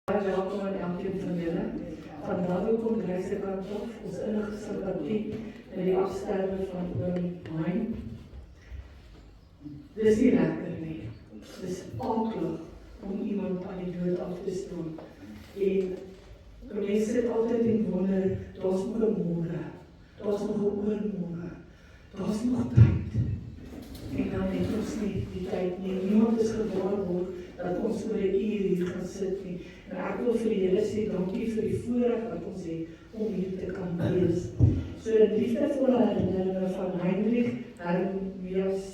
Welkom aan elkeen van julle. Vandaag kom Grijse kant af, ons innige sympathie met die afsterwe van oom Hein. Dis nie lekker nie. Dis akelig om iemand aan die dood af te stoom. En mense sit altyd en wonder, daar's nog 'n môre, daar's nog 'n oormôre, daar's nog tyd. En dan het ons nie die tyd nie. Niemand is gewaar word dat ons oor 'n uur hier gaan sit nie. En ek wil vir die Here sê, dankie vir die voorreg wat ons het om hier te kan wees. So in liefdevolle herinneringe van Heinrich Hermias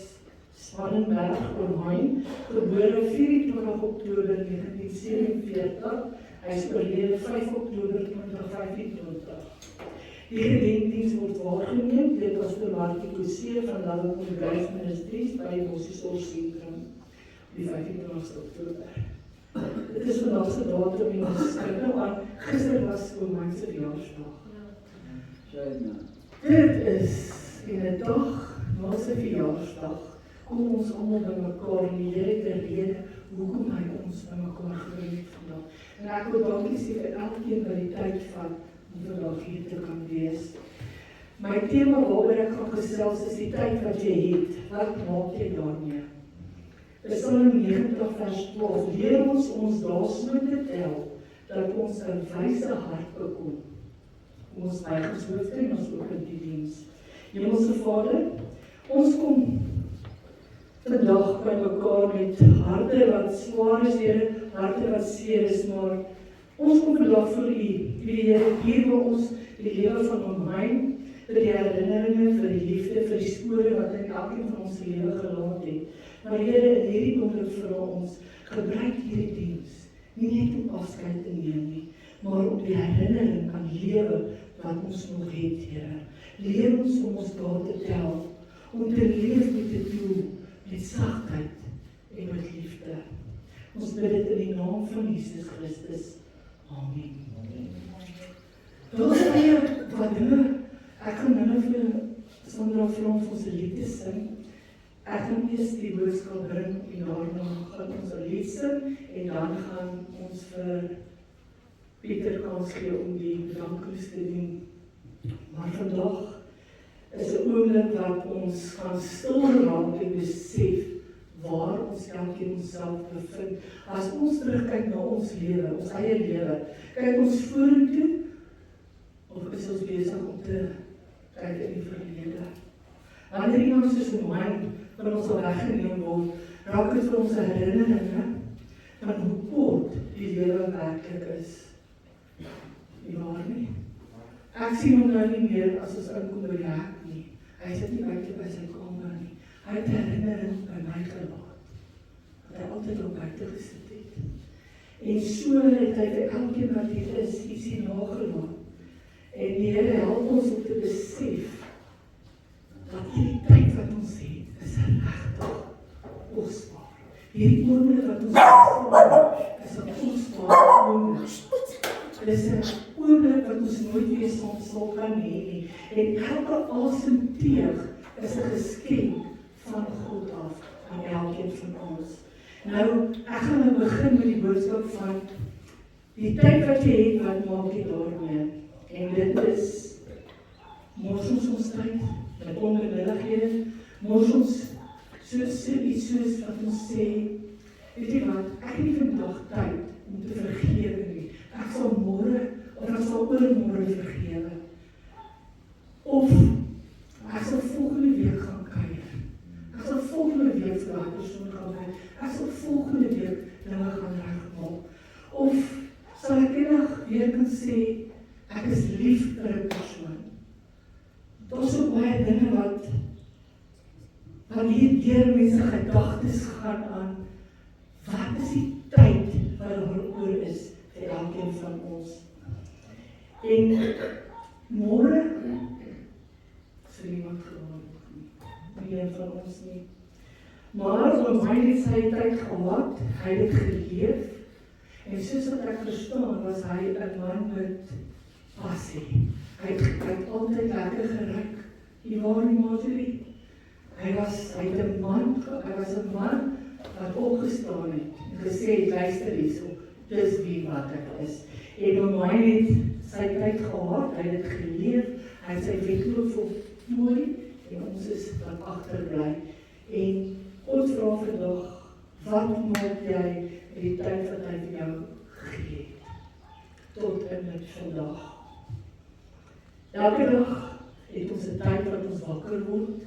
Spanenberg oom Hein, gebore 24 Oktober 1947, hy is oorlede 5 Oktober 2025. Die gedenkdiens word waargeneem deur pastoor Martie Kosee van Louwkom Grace Ministries by die Bossiesol Sentrum die 25 Oktober. Dit is vandag se datum en ons skryf nou aan, gister was oom Hein se verjaarsdag. Dit is in 'n dag na sy verjaarsdag, kom ons almal bymekaar en die Here het 'n rede hoekom hy ons bymekaar gebring het vandag. En ek wil dankie sê vir elkeen wat die tyd vat om vandag hier te kan wees. My tema waaroor ek gaan gesels is die tyd wat jy het. Wat maak jy daarmee? Psalm 90 vers 12 leer ons dae so te tel, dat ons 'n wyse hart bekom. Ons eigen hoofde en ons ook in die diens. Hemelse Vader, ons kom vandag by mekaar met harte wat swaar is, Here, harte wat seer is, maar ons kom vandag vir U, Here, hier waar ons die lewe van oom Hein, vir die herinneringe, vir die liefde, vir die spore wat in elkeen van ons lewe gelaat het. Maar Here, in hierdie oomblik vir ons, gebruik hierdie diens, nie net om afskeid te neem nie, maar om die herinnering aan lewe wat ons nog het, Here. Leer ons om ons daar te tel, om te leef met 'n doel, met sagtheid en met liefde. Ons bid dit in die naam van Jesus Christus. Amen. Daar's baie wat dinge, ek gaan nou vir Sandra vra om ons 'n lied te sing. Ek gaan eers die boodskap bring en daarna gaan ons 'n lied sing en dan gaan ons vir Pieter kans gee om die bedankings te doen. Maar vandag is 'n oomblik wat ons gaan stil raak en besef waar ons elkeen onsself bevind. As ons terugkyk na ons lewe, ons eie lewe, kyk ons vorentoe of is ons besig om te kyk in die verlede? Wanneer iemand soos oom Hein van ons al weggeneem word, raak dit vir ons 'n herinnering van hoe kort die lewe werklik is. Nie waar nie? Ek sien hom nou nie meer as ons inkom by die hek nie. Hy sit nie buite by sy kamer nie. Hy het 'n herinnering by my gelaat, dat hy altyd op buite gesit het. En so het hy vir elkeen wat hier is, ietsie nagelaat. En die Here help ons om te besef, dat hierdie tyd wat ons het, is regtig kosbaar. Hierdie oomblik wat ons het, is 'n kosbare oomblik. Dit is 'n oomblik wat ons nooit weer sal kan hê nie. En elke asemteug is 'n geskenk van God af aan elkeen van ons. Nou, ek gaan nou begin met die boodskap van die tyd wat jy het, wat maak jy daarmee? En dit is, mors ons tyd met onbenullighede, mors ons iets soos wat ons sê, weet jy wat, ek het nie vandag tyd om te vergewe nie. Ek sal môre of ek sal oormôre vergewe. Of ek sal volgende week gaan kuier. Ek sal volgende week vir daai persoon gaan kuier. Ek sal volgende week dinge gaan regmaak. Of sal ek eendag weer kan sê, ek is lief vir 'n persoon. Daar's so baie dinge wat hier deur mense gedagtes gaan aan, wat is die tyd wat oor is vir elkeen van ons. En môre sal iemand gewoon, nie een van ons nie. Maar oom Hein het sy tyd gehad, hy het geleef, en soos wat ek verstaan, was hy 'n man met passie. Hy het altyd lekker geruik, die waar die Marjorie. Hy was 'n man wat opgestaan het en gesê het, luister hierso, dis wie wat ek is. En oom Hein het sy tyd gehad, hy het geleef, hy het sy wedloop voltooi, en ons is wat agterbly. En God vra vandag, wat maak jy met die tyd wat hy vir jou gegee het? Tot en met vandag. Elke dag het ons 'n tyd wat ons wakker word.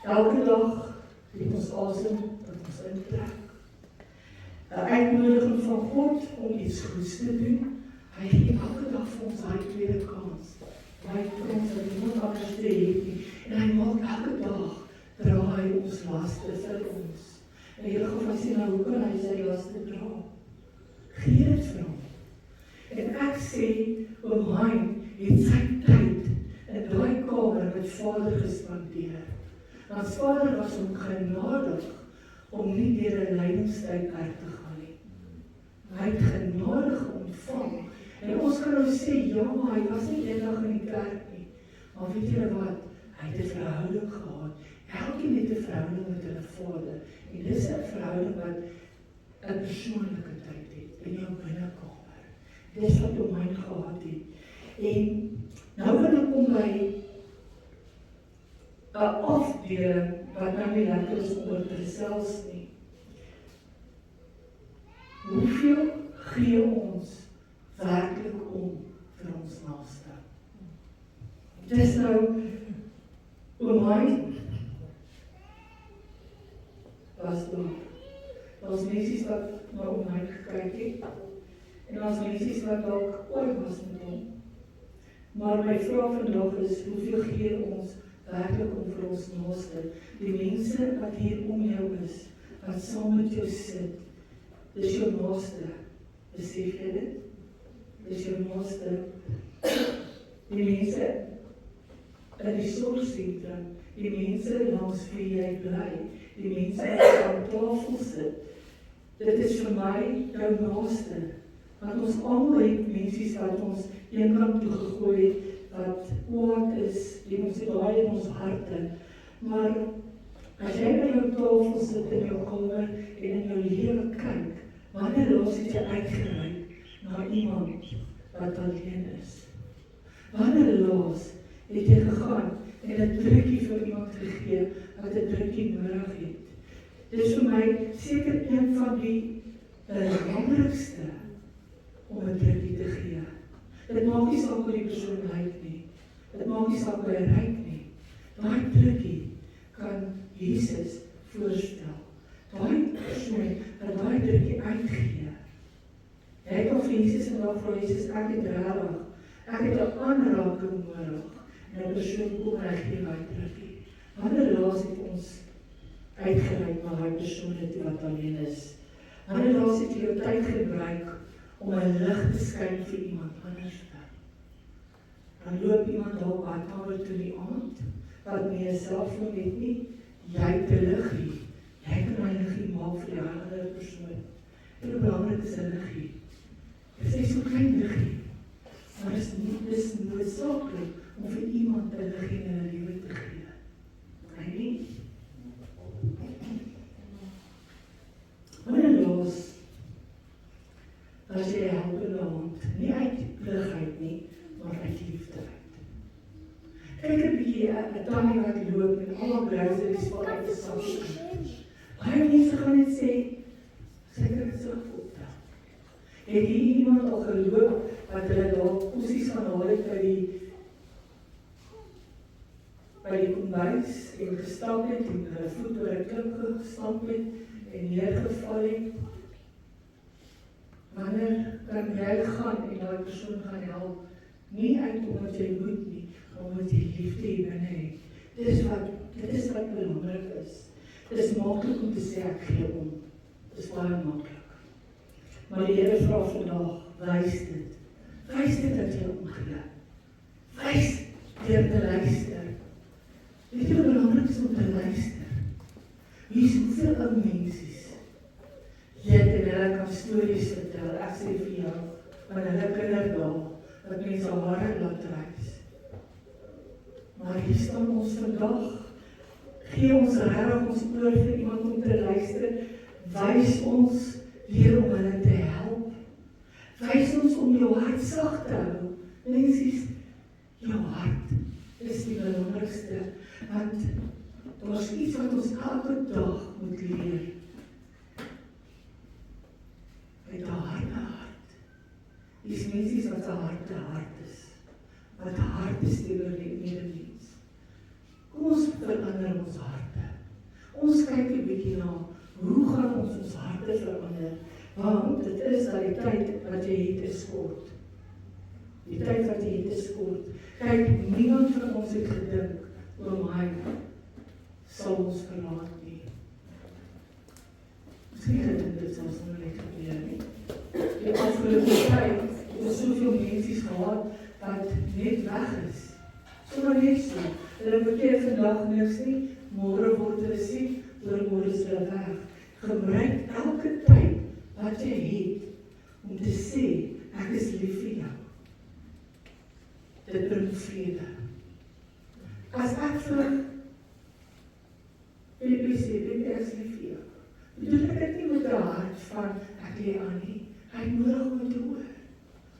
Elke dag het ons asem wat ons intrek. 'n uitnodiging van God om iets goeds te doen. Hy gee elke dag vir ons daai tweede kans. Hy vir ons dat niemand anders te het nie. En hy maak elke dag dra hy ons laste vir ons. En Here gaan sê, nou hoe kan hy sy laste dra? Gee dit vir hom. En ek sê, oom Hein het sy tyd in daai kamer met Vader gespandeer. Want Vader was hom genadig om nie deur 'n lydingstyd uit te gaan nie. Hy het genadig ontvang. En ons kan nou sê, ja, maar hy was nie eendag in die kerk nie. Maar weet julle wat? Hy het 'n verhouding gehad. Elkeen het 'n verhouding met hulle Vader. En dis 'n verhouding wat 'n persoonlike tyd het in jou binnekamer. Dis wat oom Hein gehad het. En nou wil ek kom by 'n afdeling wat nou nie lekker is om oor te gesels nie. Hoeveel gee ons werklik om vir ons naaste? Dis nou, oom Hein was daar. Daar's mense wat na oom Hein gekyk het, en daar's mense wat dalk ooit was met hom. Maar my vraag vandag is, hoeveel gee ons werklik om vir ons naaste? Die mense wat hier om jou is, wat saam met jou sit, dis jou naaste. Besef jy dit? Dis jou naaste. Die mense in die sorgsentrum, die mense langs wie jy bly, die mense wat aan tafel sit, dit is vir my jou naaste. Want ons almal het mense wat ons eenkant toe gegooi het, wat kwaad is, die ons het baie in ons harte. Maar as jy by jou tafel sit in jou kamer en in jou lewe kyk, wanneer laas het jy uitgereik na iemand wat alleen is? Wanneer laas het jy gegaan en 'n drukkie vir iemand gegee wat 'n drukkie nodig het? Dit is vir my seker een van die belangrikste om 'n drukkie te gee. Dit maak nie saak hoe die persoon lyk nie. Dit maak nie saak hoe hy ryk nie. Daai drukkie kan Jesus voorstel. Daai persoon wat daai drukkie uitgee. Jy het al vir Jesus en dan vir Jesus, ek het regtig, ek het 'n aanraking nodig. En 'n persoon kom en hy gee daai drukkie. Wanneer laas het ons uitgereik na daai persoon toe wat alleen is? Wanneer laas het jy jou tyd gebruik om 'n lig te skyn vir iemand anders? Dan loop iemand dalk badkamer toe die aand, wat nie 'n selfoon het nie, jy het 'n liggie. Jy kan my liggie maak vir die ander persoon. En hoe belangrik is 'n liggie? Dit is so klein liggie, maar dit is noodsaaklik om vir iemand 'n liggie in 'n lewe te gee. Nie? Wanneer laas as jy help in 'n hand, nie uit pligheid nie, maar uit liefde uit. Kyk 'n bietjie 'n tannie wat loop en al haar groceries val uit die sak. Baie mense gaan net sê, seker dit so goed. Het hier iemand al geloop wat hulle dalk kosies gaan haal het by die kombuis en gestap het en hulle voet oor 'n klip gestamp het en neergeval het? Wanneer kan jy gaan en daai persoon gaan help? Nie uit omdat jy moet nie, maar omdat jy liefde hier binne het. Dit is wat belangrik is. Dit is maklik om te sê ek gee om. Dit is baie maklik. Maar die Here vra vandag, wys dit. Wys dit dat jy omgee. Wys deur te luister. Weet jy hoe belangrik is om te luister? Hier is hoeveel ou mensies. Jy het en hulle kan stories vertel, ek sê vir jou, van hulle kinderdae, wat mense hare laat reis. Maar hier staan ons vandag, gee ons regtig ons oor vir iemand om te luister, wys ons, leer om hulle te help, dit sag te hou. Mensies, jou hart is die belangrikste, want daar is iets wat ons elke dag moet leer. Met 'n harde hart. Die mensies wat 'n hart is, wat hart is teenoor die medemens. Kom ons verander ons harte. Ons kyk 'n bietjie na, hoe gaan ons harte verander? Want dit is dat die tyd wat jy het is kort. Die tyd wat jy het is kort. Kyk, niemand van ons het gedink, my sal ons verlaat nie. Misschien gedink dit sal ons nog net gebeur nie. Die afgelope tyd, het er soveel mensies gehad, wat net weg is. Sommer net so. Hulle bekeer vandag niks nie, môre word hulle siek, oormôre is hulle weg. Gebruik elke tyd wat jy het, om te sê, ek is lief vir jou. Dit bring vrede. As ek vir baby sê, baby ek is lief vir jou, bedoel ek dit nie met 'n hart van, ek lê aan nie. Hy het nodig om te hoor.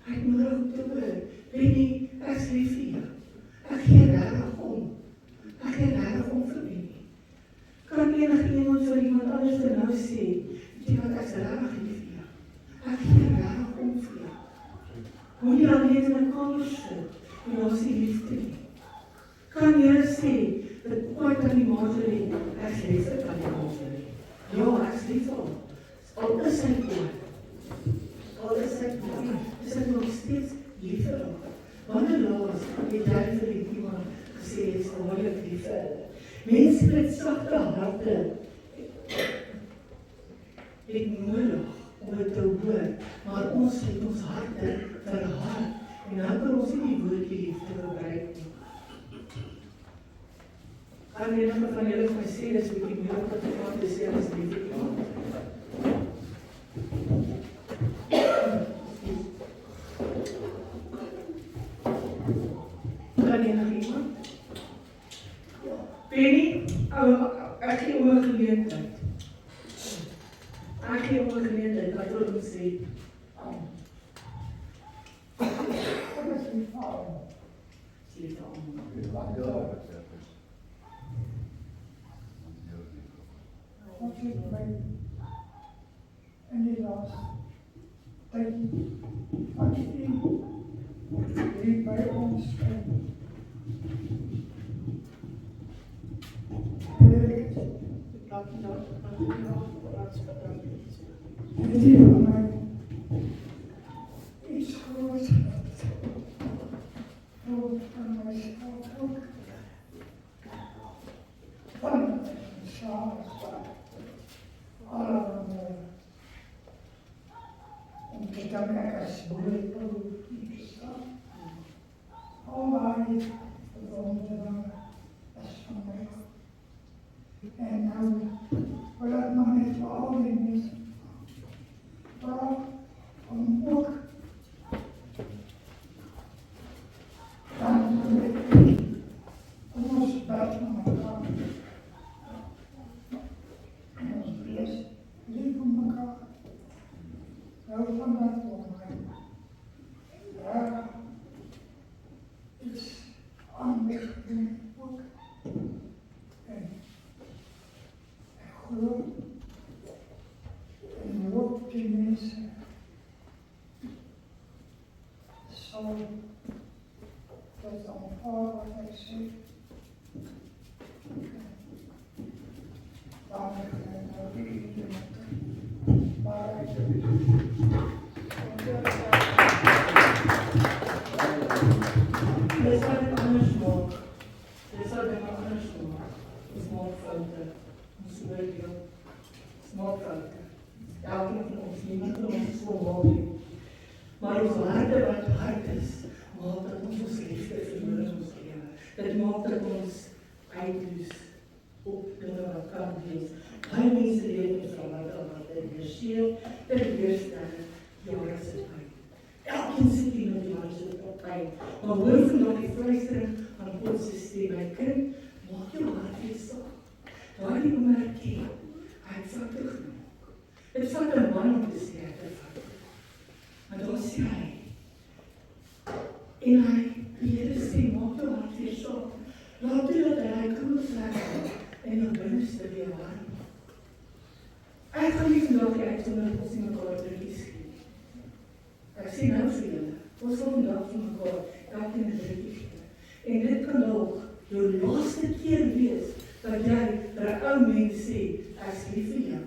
Hy het nodig om te hoor. Baby, ek is lief vir jou. Ek gee regtig om. Ek gee regtig om vir baby. Kan enige iemand vir iemand anders te nou sê, weet jy wat, ek is regtig lief vir jou. Ek gee regtig om vir jou. Moet jy alleen in 'n kamer sit, en daar is nie liefde nie. Kan jy sê, dat ooit aan die Marjorie, ek is lief vir aan die Marjorie. Ja, ek is lief vir haar. Al is hy dood. Al is hy dood. Is ek nog steeds lief vir haar. Wanneer laas het jy vir iemand gesê, is behoorlik lief vir hulle. Mense met sagte harte het nodig om het te hoor, maar ons het ons harte verhard, en nou kan ons nie die woordjie liefde gebruik nie. Kan enige van julle vir my sê, dis bietjie moeilik wat ek aan te sê, as lief vir iemand. Kan enige iemand? Penny, ek gee oor geleentheid. Ek gee oor geleentheid, wat wil ons sê? Wat het my in die laaste tyd wat die by ons die van my iets groot van myself ook van myself om te danken als moeilijk te staan. Allemaal om te danken als van mij. En nou wil ik nog niet voor al die mensen. Maar om ook dan om ons buiten elkaar. En ons wees lief voor elkaar. Wel van dat voor mij. Ja, iets anders doen ook. En ik geloof en hoop die mensen zal dat dan voor wat hij zegt. Daar ik nou weer maar Dit sal dit anders maak. Dit sal dit anders maak. Ons maak foute. Ons oordeel. Ons maak foute. Elkeen van ons, niemand van ons is volmaak. Maar ons harte wat hard is, maak dat ons liefde verloor in ons lewe. Dit maak dat ons uitloos op dinge wat kan wees. Baie mense lewe ons van wat in die siel, ter weerstand, jare se pyn. Elkeen sit hier met jare se pyn. Maar hoor vandag die fluistering van God se stem, my kind, maak jou hart weer sag. Daai die omerkie, hy het foute gemaak. Dit vat 'n man om te sê hy het foute. Maar dan sê hy, En die Here sê, maak jou hart weer saam. Laat toe dat hy koel trek en jou binneste weer warm. Ek gaan nie vandag die uitsonder ons nie mekaar drukkies gee. Ek sê nou vir julle, ons sal vandag vir mekaar elkeen 'n drukkie gee. En dit kan dalk jou laaste keer wees dat jy vir 'n ou mens sê, ek is lief vir jou.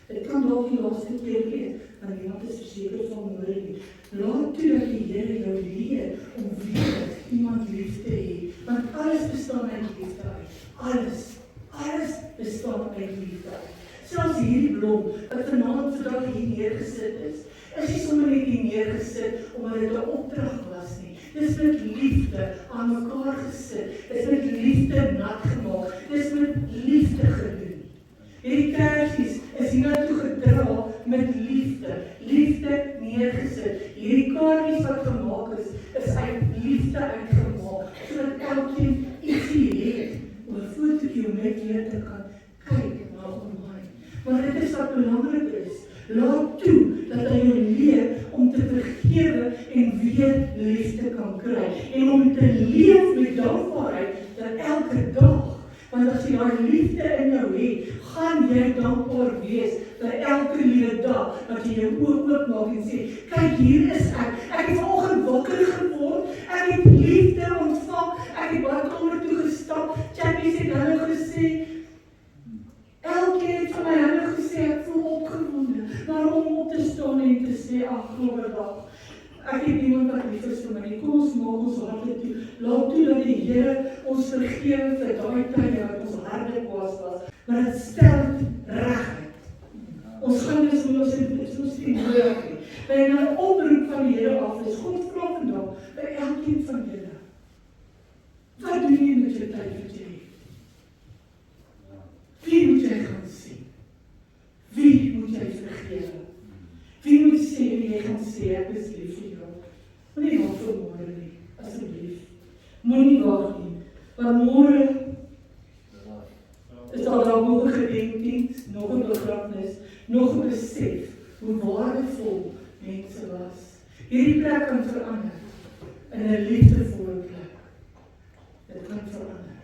Dit kan dalk die laaste keer wees, want niemand is verseker van môre nie. Laat toe dat die Here jou leer om weer iemand lief te hê, want alles bestaan uit liefde uit. Alles bestaan uit liefde uit. Selfs hierdie blom, wat vanaand vandag hier neergesit is nie sommer net hier neergesit, omdat dit 'n opdrag was nie. Dis met liefde aan mekaar gesit, dis met liefde nat gemaak, dis met liefde gedoen. Hierdie kersies is hiernatoe gedra met liefde neergesit. Hierdie kaartjies wat gemaak is uit liefde uitgemaak, sodat elkeen ietsie het, om 'n fotootjie om net weer te kan kyk na online. Maar dit is wat belangrik is. Laat toe dat hy jou leer om te vergewe en weer liefde kan kry. En om te leef met dankbaarheid dat elke dag. Want as jy daai liefde in jou het, gaan jy dankbaar wees vir elke liewe dag wat jy jou oë oopmaak en sê, kyk, hier is ek. Ek het vanoggend wakker geword. Ek het liefde ontvang. Ek het badkamer toe gestap. Chappies het hulle gesê, elkeen het van my hulle gesê, ek voel opgewonde. Maar om op te staan en te sê, ag, Goeiedag. Ek het niemand wat lief is vir my nie. Kom ons maak ons harte toe. Laat toe dat die Here ons vergewe vir daai tye wat ons harde kwaas was. Maar dit stel reg uit. Ons gaan dus met ons nie nodig nie. By 'n oproep van die Here af is, God vra vandag by elkeen van julle. Wat doen jy met jou tyd wat jy het? Wie moet jy gaan sien? Wie moet jy vergewe? Wie moet sê, jy gaan sê, ek is lief vir jou. Moenie wag vir môre nie, asseblief. Moenie wag nie, want môre is daar nog 'n gedenkdiens, nog 'n begrafnis, nog 'n besef hoe waardevol mense was. Hierdie plek kan verander in 'n liefdevolle plek. Dit kan verander.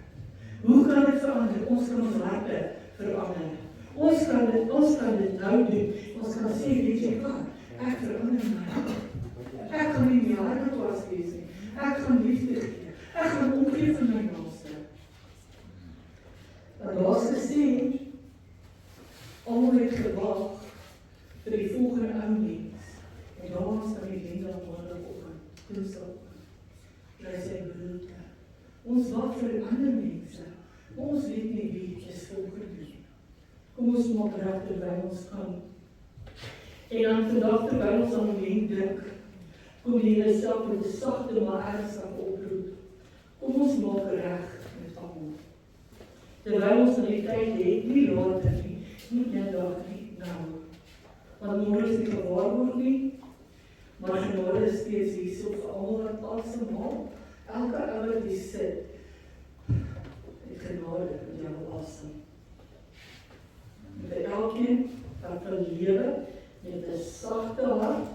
Hoe kan dit verander? Ons kan ons harte verander. Ons kan dit nou doen. Ons kan sê, weet jy wat, ek verander my. Ek gaan nie meer harde klas wees nie. Ek gaan liefde gee. Ek gaan omgee vir my naaste. Want daar is gesê, almal het gewag vir die volgende ou mens. En daar was dan die Linda maandagoggend, Woensdag, kry sy beroerte. Ons wag vir ander mense, maar ons weet nie wie is volgende nie. Kom ons maak reg terwyl ons kan. En dan vandag terwyl ons aan die dink, kom die Here self met 'n sagte maar ernstige oproep. Kom ons maak reg met almal. Terwyl ons in die tyd het, nie later nie, nie eendag nie, nou. Want môre is nie gewaarborg nie, maar genade is steeds hierso vir almal wat asemhaal. Elke ou wat hier sit, het genade in jou asem. Vir elkeen wat wil lewe met 'n sagte hart,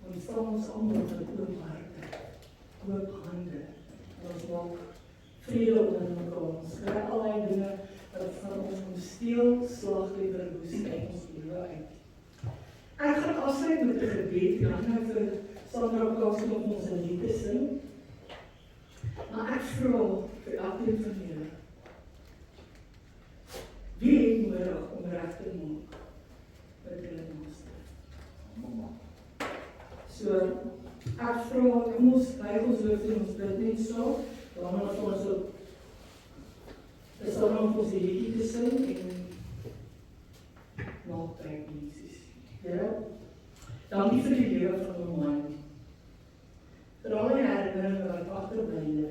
ontvang ons almal met oop harte, oop hande. En ons maak vrede onder mekaar. Ons kry al die dinge wat van ons kom steel, slag die verwoesting ons lewe uit. Ek gaan afsluit met 'n gebed, dan vir Sandra Kaas om ons 'n lied te sing. Maar ek vra vir elkeen van julle, wie het nodig om reg te maak met hulle naaste? So, ek vra, kom ons buig ons hoofde en ons bid net so, daarna vir ons op, is dan om ons die liedjie te sing en natrek Jesus. Ja? Dankie vir die lewe van my man. Vir al die herinneringe wat agterbly lê.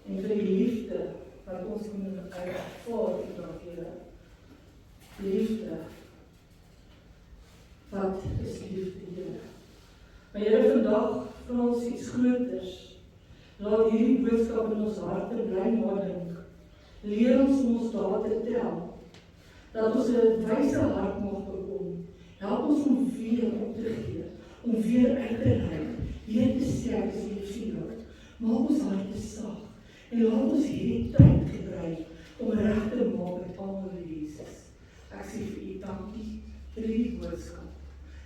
En vir die liefde wat ons kon ervaar vandag, Here. Liefde. Wat is liefde, Here? Maar Here, vandag vir ons iets groters. Laat hierdie boodskap in ons harte bly nadink. Leer ons om ons dae te tel. Dat ons 'n wyse hart mag bekom. Help ons om weer op te gee, om weer uit te ry, weer te sê ek is hier sien word. Maak ons harte sag en laat ons hierdie tyd gebruik om reg te maak met almal Jesus. Ek sê vir u dankie vir hierdie boodskap.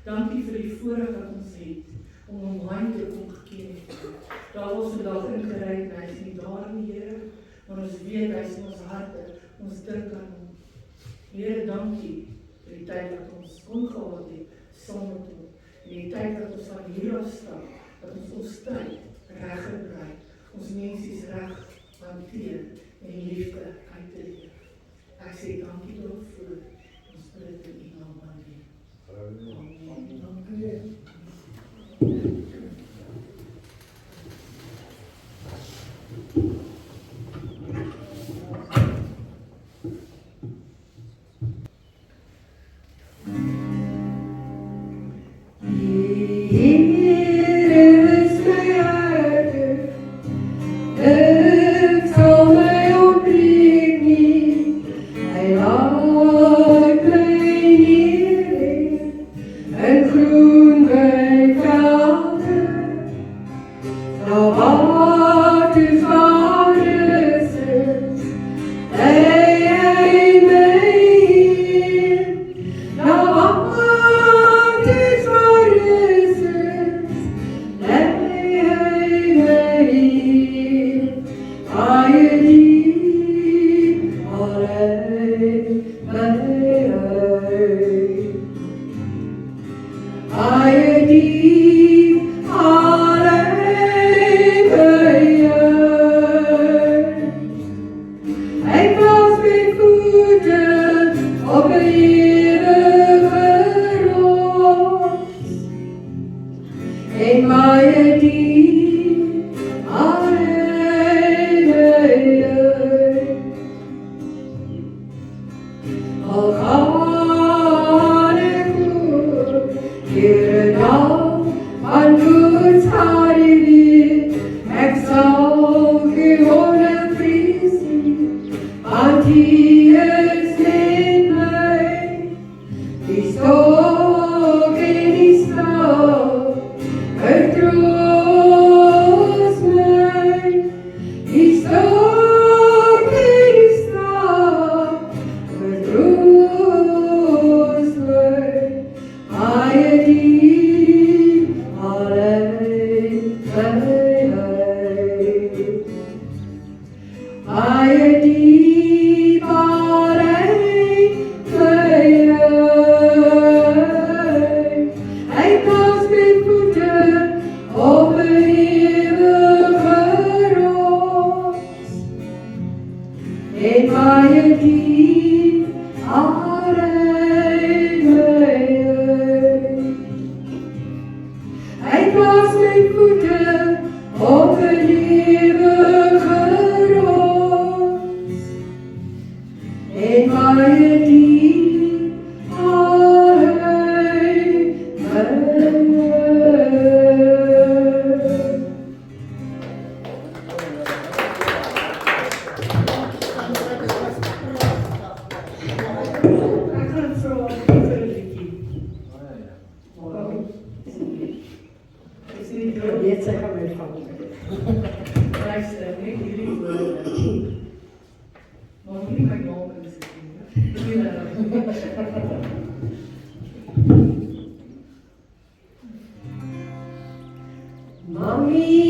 Dankie vir die voorreg wat ons het om online te kom geken het. Daar ons vandag ingery en hy is nie daar nie, Here, maar ons weet hy is in ons harte, ons dink aan hom. Here, dankie vir die tyd wat ons kon gehad het, saam met hom. En die tyd wat ons van hier af stap, dat ons tyd reg gebruik, ons mensies reg hanteer en die liefde uit te leef. Ek sê dankie daarvoor, ons bid in u naam alleen. Amen. Dankie. Mommy.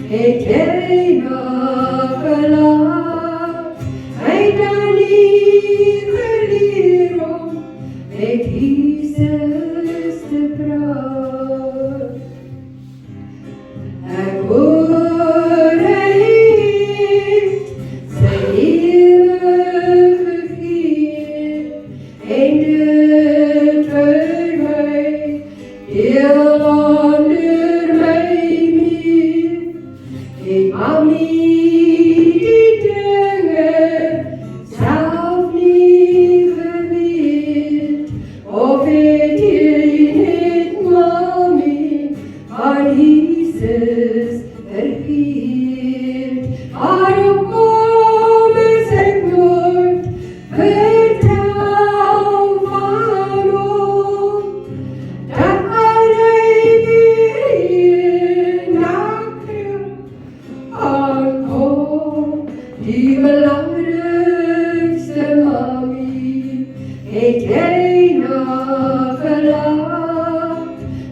het jy na gelaat. Hy dan nie geleer om met Jesus te praat. Ek hoor hy het sy lewe gegee en dit vir my heel onder my meer. En mami die dinge self nie geweet, of het jy net mami aan Jesus vergeet. Waarom kom ek nooit vertel van hom, dat hy weer nakrul aankom. Die belangrikste mami het jy nagelaat.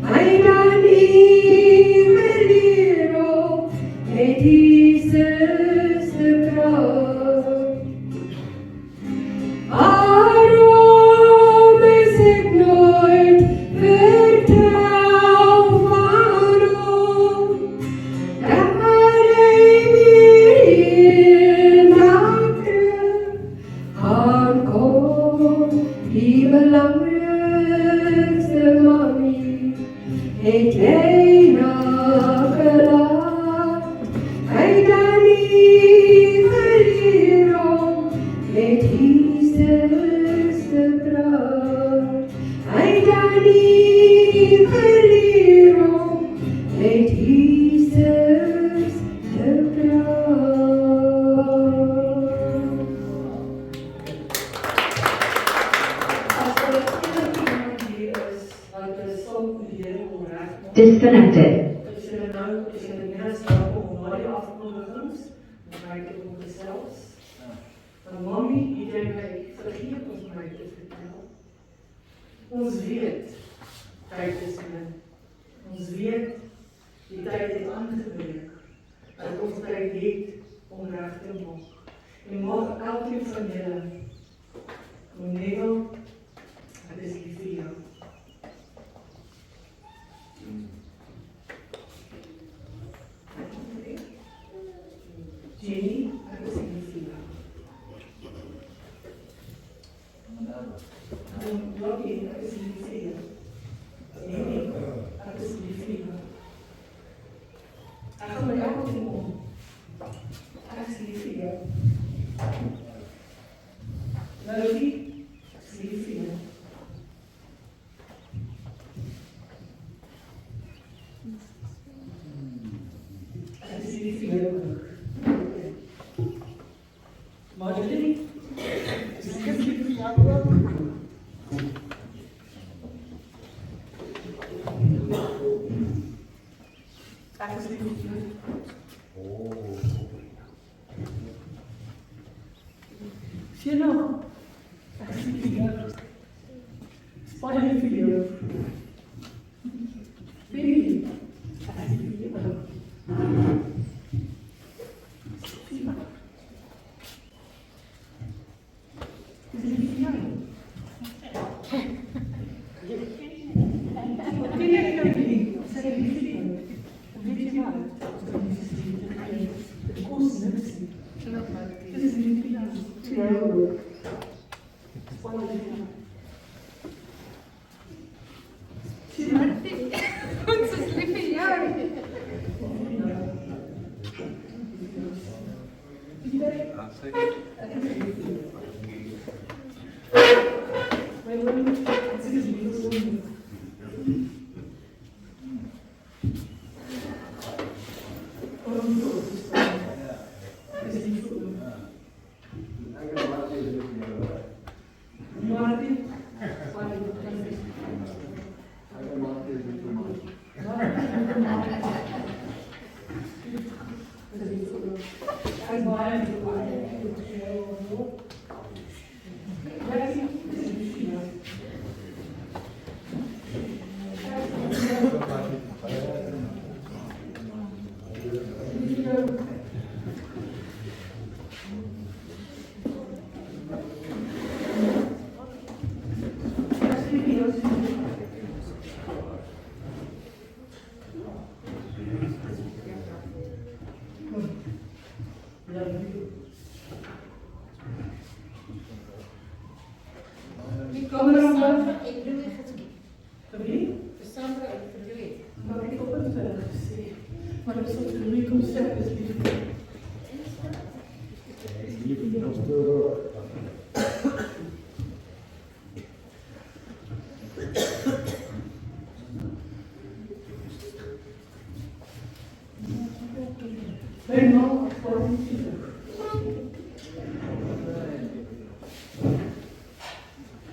My dan nie geleer om met Jesus te praat. Waarom is ek nooit vertel van hom, dat hy weer nakrul aankom. Die belangrikste mami het jy nagelaat. Hy dan nie geleer om met Jesus te praat. Hy dan nie geleer om met Jesus te praat. As er iemand hier is wat 'n som die Here wil regmaak, Disconnected. is julle net welkom om na die afkondigings met my te kom gesels. En mami, het jy my vergeet om my te vertel? Ons weet, tyd is min. Ons weet, die tyd het aangebreek, dat ons tyd het om reg te maak. En mag elkeen van julle, Neville, ek is lief vir jou. Jenny, ek is lief vir jou. Robbie, ek is lief vir jou. Jenny, ek is lief vir jou. Ek gaan met elkeen om. Ek is lief vir jou. Robbie, ek is lief vir jou. Ek is lief vir jou. Marjorie, ek is lief vir jou ook. Ek is lief vir jou. Sheila, ek is lief vir jou. Baie lief vir jou. Baby, ek is lief vir jou. Ons is lief vir jou. Cameraman, Ik doe het niet. wie? Sandra, ik doe het. Maar ik heb het wel gezien. Maar dat is wat jullie komt zeggen, is lief. Ben nou voor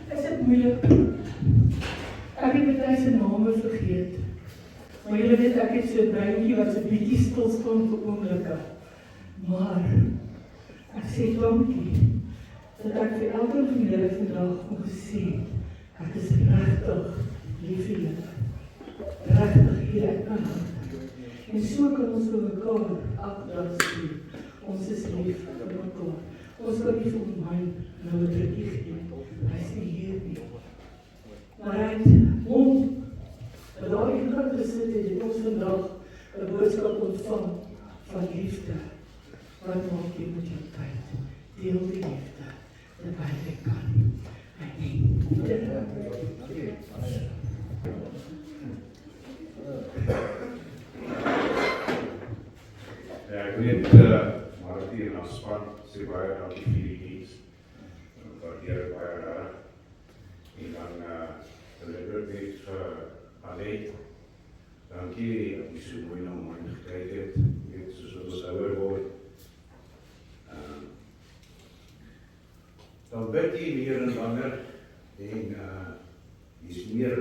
is het moeilijk? Ek het baie se name vergeet. Maar julle weet ek het so 'n breintjie wat so bietjie stil staan vir oomblikke. Maar ek sê dankie dat ek vir elkeen van julle vandag kon sê ek is regtig lief vir julle. Regtig hier uit my hart. En so kan ons vir mekaar elke sien. Ons is lief vir mekaar. Ons kan nie vir my nou 'n drukkie gee. Hy is nie hier nie. Maar hy het hom, dat daar in God gesit het, het ons vandag 'n boodskap ontvang van liefde. Wat maak jy met jou tyd? Deel die liefde, terwyl jy kan. Ja, ek weet, Martie en ons span sê baie dankie vir die diens. Waardeer het baie raar. En dan deliver net vir Allee. Dankie dat jy so mooi na my gekyk het. Jy weet, soos wat ons ouer word. Dan bid jy meer en langer. En jy is meer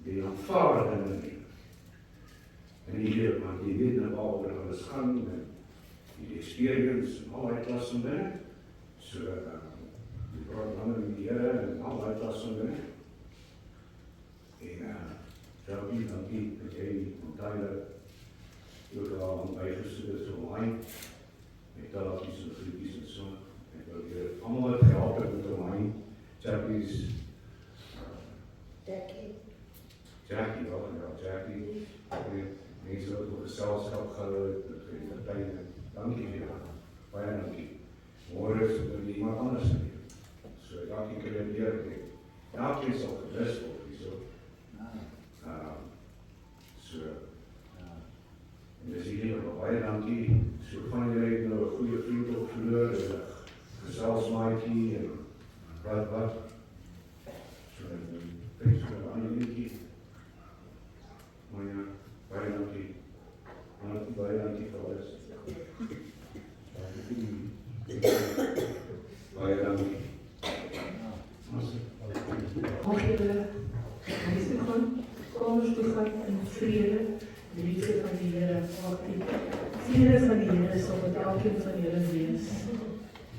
die aanvaarding in. En hier, want jy weet nou al oor alles gaan, en die experience, en al die klas van binne. So, die praat langer met die Here, en al die klas van binne. En, dankie, dat jy ontheilig ook al aan bygesoek is vir my, met talatjies en groepies en so. Ek wil hier, allemaal het gehelp het met my, chappies, Jackie, wel, ja, Jackie, mense wat op geselskap gehou het, met die partij, dankie vir jou, baie dankie. Môre is dit iemand anders in jou. So, dankie kan jy leer, elkeen sal gewis word, hierso. En dis hier, baie dankie, so van julle het nou 'n goeie vriend opgeloor, en geselsmaatjie, en wat. So, thanks vir die ander liedjie. Maar ja, baie dankie. Baie dankie vir alles. Baie dankie. Mag julle huis toe gaan, kamers toe gaan in vrede, die liefde van die Here, maak die vrede van die Here sal met elkeen van julle wees.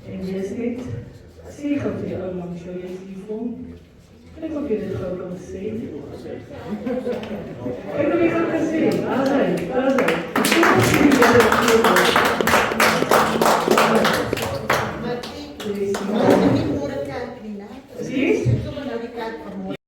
En wees net, sê gou vir die ou langs jou, jy is lief vir hom. Kyk of jy dit gou kan sê. Kyk of jy kan sê, daar is hy. Maar ik niet voor de kerk, niet. Zie? Ik kom naar de kerk vanmorgen.